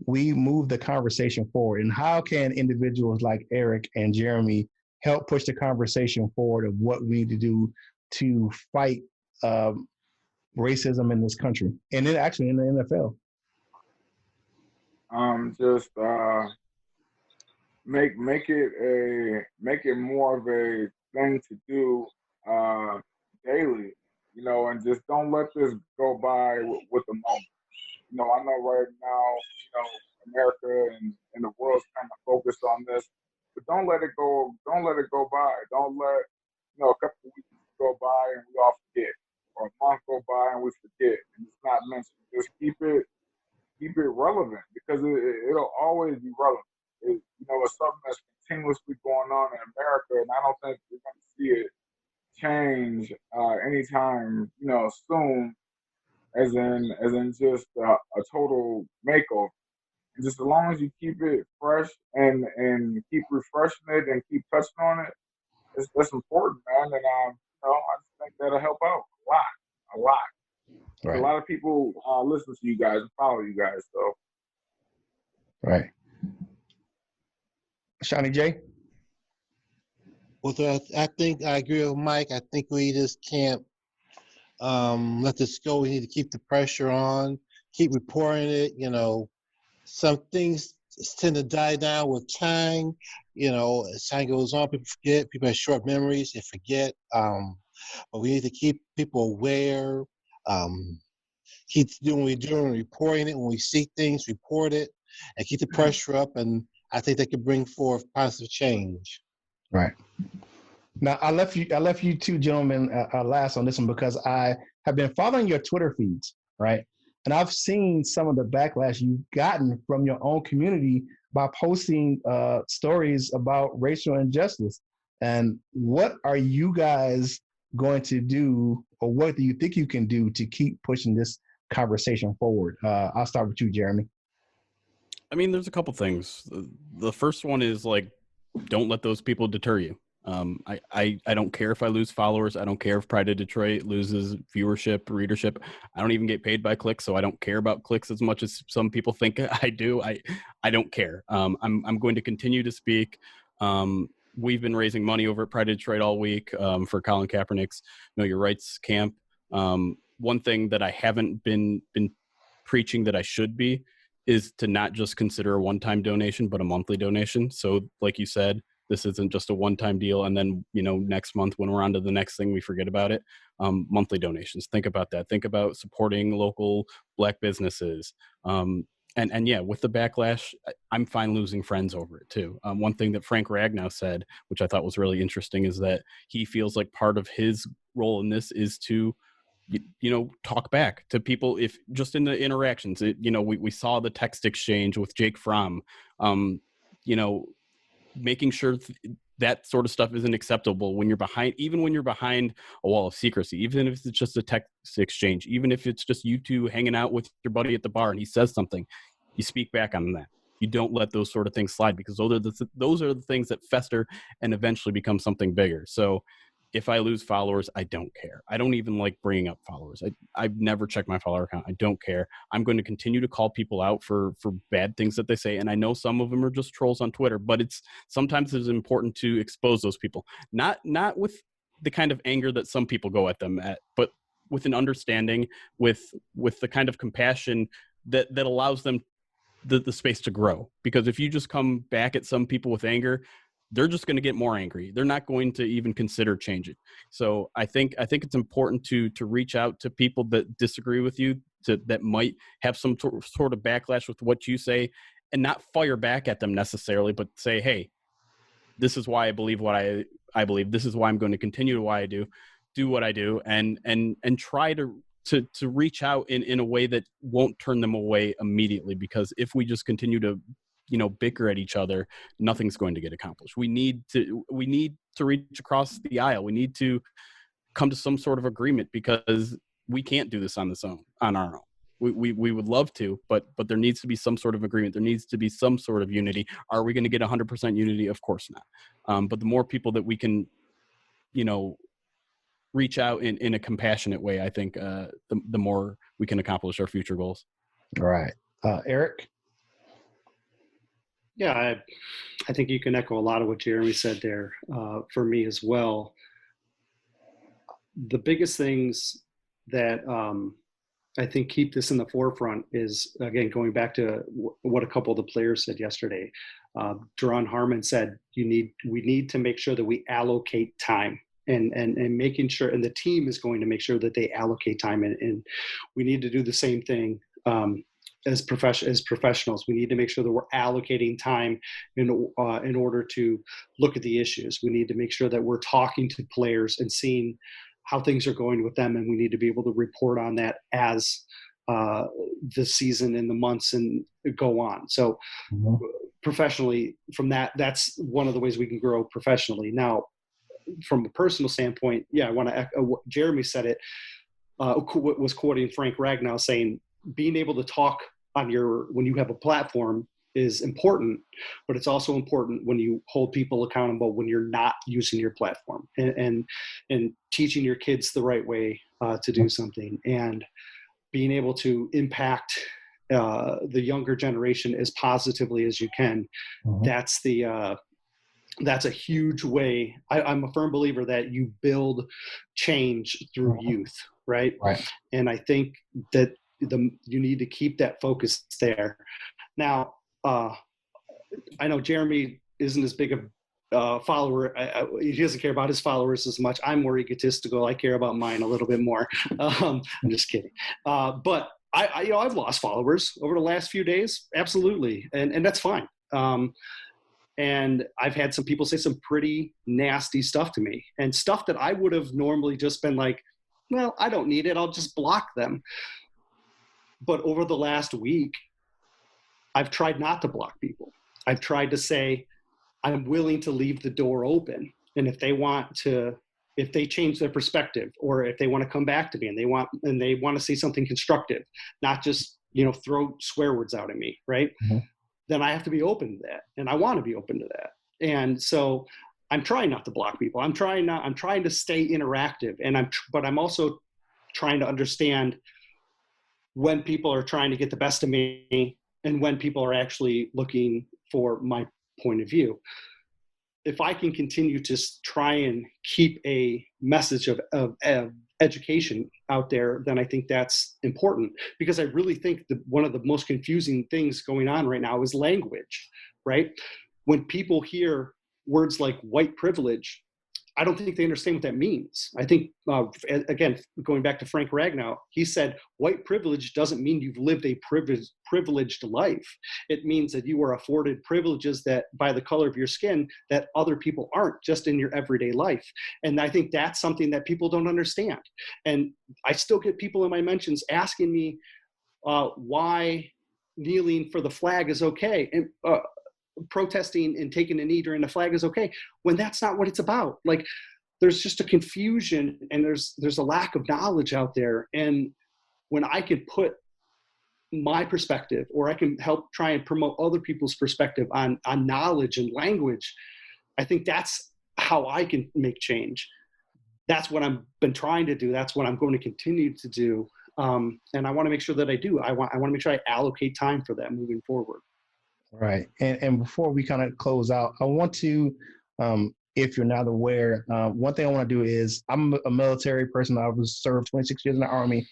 we move the conversation forward, and how can individuals like Erik and Jeremy help push the conversation forward of what we need to do to fight racism in this country, and then actually in the NFL? Just make it more of a thing to do daily, and just don't let this go by with the moment. I know right now, America and the world's kind of focused on this, but don't let it go. Don't let it go by. Don't let a couple of weeks go by and we all forget, or a month go by and we forget, and it's not mentioned. Just keep it relevant, because it'll always be relevant. It's something that's continuously going on in America, and I don't think we're going to see it change anytime soon. As in just a total makeover. And just as long as you keep it fresh and keep refreshing it and keep touching on it, that's important, man. And I just think that'll help out a lot. Right. A lot of people listen to you guys and follow you guys. So, right. Shawnee J. Well, I think I agree with Mike. I think we just can't let this go. We need to keep the pressure on, keep reporting it. Some things tend to die down with time. As time goes on, people forget. People have short memories. They forget. But we need to keep people aware. Keep doing what we're doing, reporting it. When we see things, report it, and keep the pressure up. And I think that could bring forth positive change. Right. Now, I left you two gentlemen last on this one because I have been following your Twitter feeds, right? And I've seen some of the backlash you've gotten from your own community by posting stories about racial injustice. And what are you guys going to do, or what do you think you can do to keep pushing this conversation forward? I'll start with you, Jeremy. I mean, there's a couple things. The first one is don't let those people deter you. I don't care if I lose followers. I don't care if Pride of Detroit loses viewership, readership. I don't even get paid by clicks, so I don't care about clicks as much as some people think I do. I don't care. I'm going to continue to speak. We've been raising money over at Pride of Detroit all week for Colin Kaepernick's Know Your Rights camp. One thing that I haven't been preaching that I should be is to not just consider a one-time donation, but a monthly donation. So like you said, this isn't just a one-time deal, and then next month when we're on to the next thing, we forget about it. Monthly donations. Think about that. Think about supporting local Black businesses. And yeah, with the backlash, I'm fine losing friends over it too. One thing that Frank Ragnow said, which I thought was really interesting, is that he feels like part of his role in this is to talk back to people. If just in the interactions, we saw the text exchange with Jake Fromm, making sure that sort of stuff isn't acceptable when you're behind, even when you're behind a wall of secrecy, even if it's just a text exchange, even if it's just you two hanging out with your buddy at the bar and he says something, you speak back on that. You don't let those sort of things slide, because those are the things that fester and eventually become something bigger. So if I lose followers, I don't care. I don't even like bringing up followers. I've never checked my follower account. I don't care. I'm going to continue to call people out for bad things that they say. And I know some of them are just trolls on Twitter, but sometimes it's important to expose those people. Not with the kind of anger that some people go at them at, but with an understanding, with the kind of compassion that allows them the space to grow. Because if you just come back at some people with anger, they're just going to get more angry. They're not going to even consider changing. So I think it's important to reach out to people that disagree with you, that might have some sort of backlash with what you say, and not fire back at them necessarily, but say, hey, this is why I believe what I believe. This is why I'm going to continue to why I do what I do, and try to reach out in a way that won't turn them away immediately. Because if we just continue to bicker at each other, nothing's going to get accomplished. We need to reach across the aisle. We need to come to some sort of agreement, because we can't do this on our own. We would love to, but there needs to be some sort of agreement. There needs to be some sort of unity. Are we going to get 100% unity? Of course not. But the more people that we can, reach out in a compassionate way, I think the more we can accomplish our future goals. All right. Erik? Yeah, I think you can echo a lot of what Jeremy said there for me as well. The biggest things that I think keep this in the forefront is, again, going back to what a couple of the players said yesterday. Duron Harmon said, we need to make sure that we allocate time, and making sure, and the team is going to make sure that they allocate time, and we need to do the same thing as professionals. We need to make sure that we're allocating time in order to look at the issues. We need to make sure that we're talking to players and seeing how things are going with them, and we need to be able to report on that as the season and the months and go on. So professionally, from that's one of the ways we can grow professionally. Now, from a personal standpoint, I want to echo what Jeremy said. It was quoting Frank Ragnow saying, being able to talk when you have a platform is important, but it's also important when you hold people accountable when you're not using your platform, and teaching your kids the right way to do something, and being able to impact the younger generation as positively as you can. That's a huge way. I'm a firm believer that you build change through youth, right? And I think that you need to keep that focus there. Now, I know Jeremy isn't as big a follower. He doesn't care about his followers as much. I'm more egotistical. I care about mine a little bit more. I'm just kidding. But I've lost followers over the last few days. Absolutely. And that's fine. And I've had some people say some pretty nasty stuff to me, and stuff that I would have normally just been like, well, I don't need it, I'll just block them. But over the last week, I've tried not to block people. I've tried to say, I'm willing to leave the door open. And if they change their perspective, or if they want to come back to me and they want to see something constructive, not just, throw swear words out at me, right? Then I have to be open to that. And I want to be open to that. And so I'm trying not to block people. I'm trying to stay interactive, but I'm also trying to understand when people are trying to get the best of me and when people are actually looking for my point of view. If I can continue to try and keep a message of education out there, then I think that's important, because I really think that one of the most confusing things going on right now is language, right? When people hear words like white privilege, I don't think they understand what that means. I think, again, going back to Frank Ragnow, he said, white privilege doesn't mean you've lived a privileged life. It means that you are afforded privileges that by the color of your skin that other people aren't, just in your everyday life. And I think that's something that people don't understand. And I still get people in my mentions asking me why kneeling for the flag is okay. And protesting and taking a knee during the flag is okay, when that's not what it's about. Like, there's just a confusion, and there's a lack of knowledge out there. And when I can put my perspective, or I can help try and promote other people's perspective on knowledge and language, I think that's how I can make change. That's what I've been trying to do. That's what I'm going to continue to do. And I want to make sure that I do. I want to make sure I allocate time for that moving forward. Right. And before we kind of close out, I want to, if you're not aware, one thing I want to do is, I'm a military person. I was served 26 years in the Army.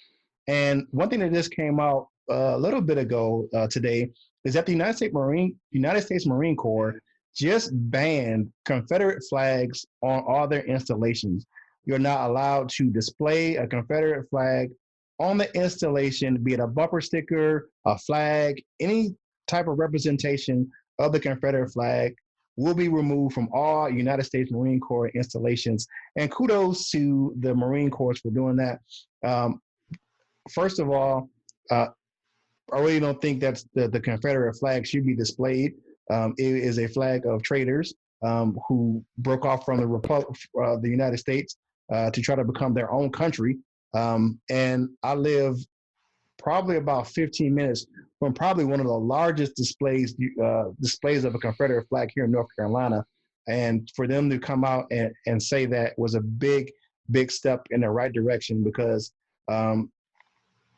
And one thing that just came out a little bit ago today is that the United States Marine Corps just banned Confederate flags on all their installations. You're not allowed to display a Confederate flag on the installation, be it a bumper sticker, a flag, any type of representation of the Confederate flag will be removed from all United States Marine Corps installations. And kudos to the Marine Corps for doing that. First of all, I really don't think that's the Confederate flag should be displayed. It is a flag of traitors who broke off from the United States to try to become their own country. And I live probably about 15 minutes from probably one of the largest displays of a Confederate flag here in North Carolina. And for them to come out and say that was a big, big step in the right direction, because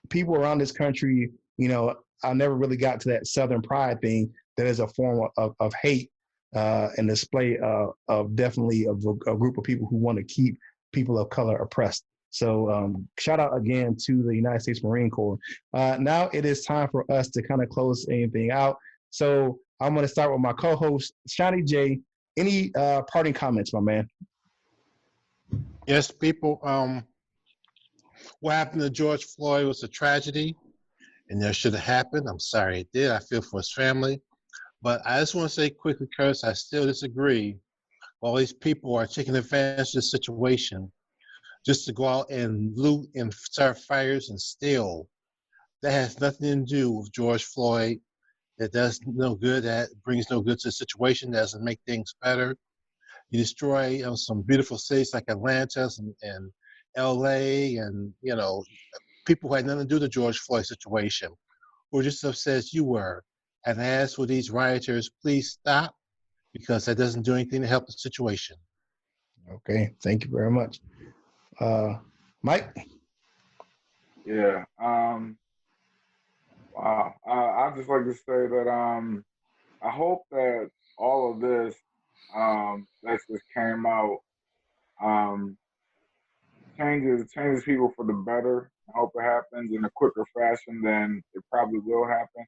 people around this country, I never really got to that Southern pride thing. That is a form of hate and display of definitely of a group of people who want to keep people of color oppressed. So shout out again to the United States Marine Corps. Now it is time for us to kind of close anything out. So I'm going to start with my co-host, Shawnee J. Any parting comments, my man? Yes, people. What happened to George Floyd was a tragedy, and that should have happened. I'm sorry it did. I feel for his family. But I just want to say quickly, Curtis, I still disagree. All these people are taking advantage of the situation just to go out and loot and start fires and steal. That has nothing to do with George Floyd. That does no good. That brings no good to the situation. That doesn't make things better. You destroy some beautiful cities like Atlanta and LA, and people who had nothing to do with the George Floyd situation were just upset as you were. And I asked for these rioters, please stop, because that doesn't do anything to help the situation. Okay, thank you very much. Mike? Yeah. Wow. I'd just like to say that I hope that all of this that just came out changes people for the better. I hope it happens in a quicker fashion than it probably will happen.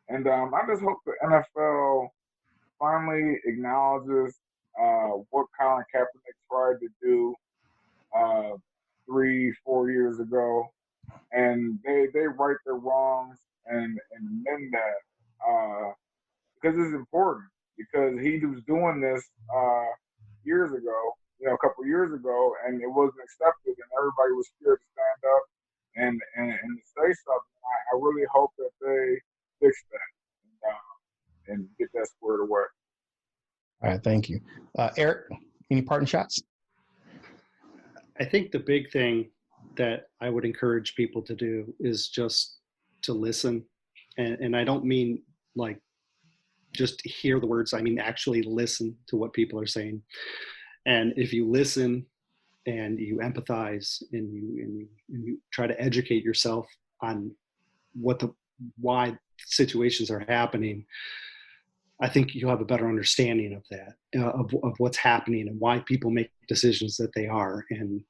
And I just hope the NFL finally acknowledges what Colin Kaepernick tried to do 3-4 years ago, and they right their wrongs and amend that because it's important, because he was doing this years ago, a couple of years ago, and it wasn't accepted, and everybody was scared to stand up and to say something. I really hope that they fix that and get that squared away. All right, thank you. Erik, any parting shots? I think the big thing that I would encourage people to do is just to listen. And I don't mean like just hear the words. I mean, actually listen to what people are saying. And if you listen and you empathize and you try to educate yourself on why situations are happening, I think you'll have a better understanding of that, of what's happening and why people make decisions that they are. And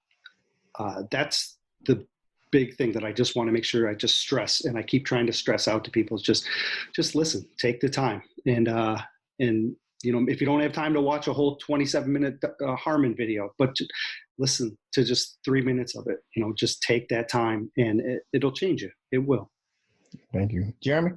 that's the big thing that I just want to make sure I just stress, and I keep trying to stress out to people, is just listen, take the time, and if you don't have time to watch a whole 27-minute Harmon video, but listen to just 3 minutes of it. Just take that time, and it'll change you. It will. Thank you, Jeremy.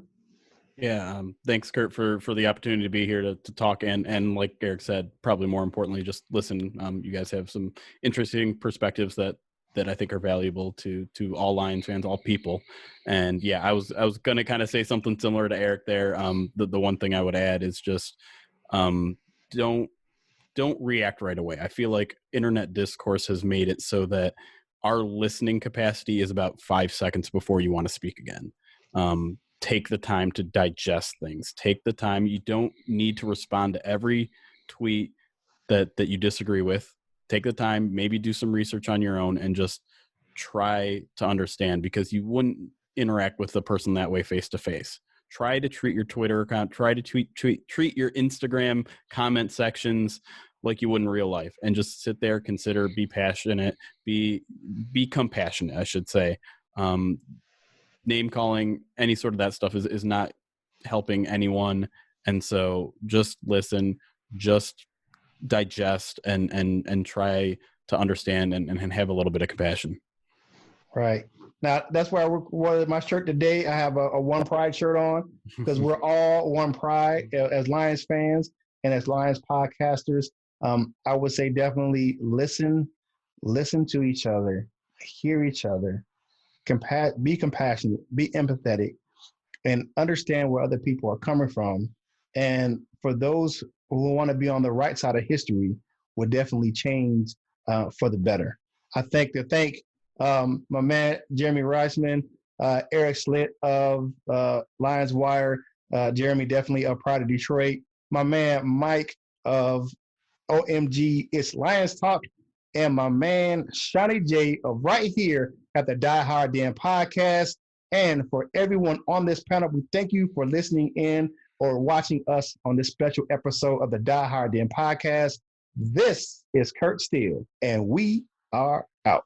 Yeah, thanks, Kurt, for the opportunity to be here to talk, and like Erik said, probably more importantly, just listen. You guys have some interesting perspectives that I think are valuable to all Lions fans, all people. And yeah, I was gonna kind of say something similar to Erik there. The one thing I would add is just don't react right away. I feel like internet discourse has made it so that our listening capacity is about 5 seconds before you want to speak again. Take the time to digest things. Take the time. You don't need to respond to every tweet that you disagree with. Take the time, maybe do some research on your own, and just try to understand, because you wouldn't interact with the person that way face to face. Try to treat your Twitter account, try to treat your Instagram comment sections like you would in real life, and just sit there, consider, be passionate, be compassionate, I should say. Name calling, any sort of that stuff is not helping anyone. And so just listen, just digest, and try to understand and have a little bit of compassion. Right. Now, that's why I wore my shirt today. I have a One Pride shirt on, because we're all One Pride as Lions fans and as Lions podcasters. I would say definitely listen to each other, hear each other, be compassionate, be empathetic, and understand where other people are coming from. And for those who want to be on the right side of history, will definitely change for the better. I thank my man Jeremy Reisman, Erik Schlitt of Lions Wire, Jeremy definitely of Pride of Detroit, my man Mike of OMG It's Lions Talk, and my man Shawnee J of right here at the Die Hard Den podcast. And for everyone on this panel, we thank you for listening in or watching us on this special episode of the Die Hard Den podcast. This is Kurt Steele, and we are out.